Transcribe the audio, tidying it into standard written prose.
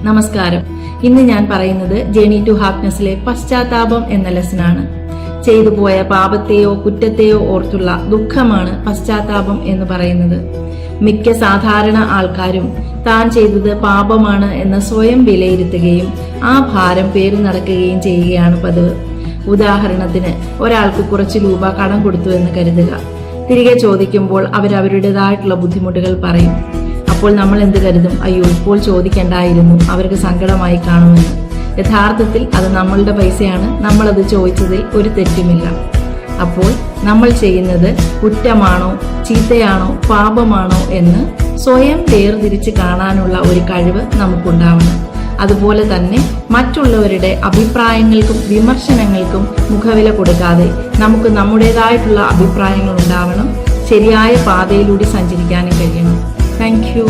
നമസ്കാരം. ഇന്ന് ഞാൻ പറയുന്നത് ജേണി ടു ഹാപ്പിനെസ്സിലെ പശ്ചാത്താപം എന്ന ലെസനാണ്. ചെയ്തു പോയ പാപത്തെയോ കുറ്റത്തെയോ ഓർത്തുള്ള ദുഃഖമാണ് പശ്ചാത്താപം എന്ന് പറയുന്നത്. മിക്ക സാധാരണ ആൾക്കാരും താൻ ചെയ്തത് പാപമാണ് എന്ന് സ്വയം വിലയിരുത്തുകയും ആ ഭാരം പേറി നടക്കുകയും ചെയ്യുകയാണ് പതിവ്. ഉദാഹരണത്തിന്, ഒരാൾക്ക് കുറച്ച് രൂപ കടം കൊടുത്തു എന്ന് കരുതുക. തിരികെ ചോദിക്കുമ്പോൾ അവരവരുടേതായിട്ടുള്ള ബുദ്ധിമുട്ടുകൾ പറയും. അപ്പോൾ നമ്മൾ എന്ത് കരുതും? അയ്യോ, ഇപ്പോൾ ചോദിക്കണ്ടായിരുന്നു, അവർക്ക് സങ്കടമായി കാണുമെന്ന്. യഥാർത്ഥത്തിൽ അത് നമ്മളുടെ പൈസയാണ്, നമ്മളത് ചോദിച്ചതിൽ ഒരു തെറ്റുമില്ല. അപ്പോൾ നമ്മൾ ചെയ്യുന്നത് കുറ്റമാണോ, ചീത്തയാണോ, പാപമാണോ എന്ന് സ്വയം വേർതിരിച്ച് കാണാനുള്ള ഒരു കഴിവ് നമുക്കുണ്ടാവണം. അതുപോലെ തന്നെ മറ്റുള്ളവരുടെ അഭിപ്രായങ്ങൾക്കും വിമർശനങ്ങൾക്കും മുഖവില കൊടുക്കാതെ നമുക്ക് നമ്മുടേതായിട്ടുള്ള അഭിപ്രായങ്ങൾ ഉണ്ടാവണം. ശരിയായ പാതയിലൂടെ സഞ്ചരിക്കാനും കഴിയണം. Thank you.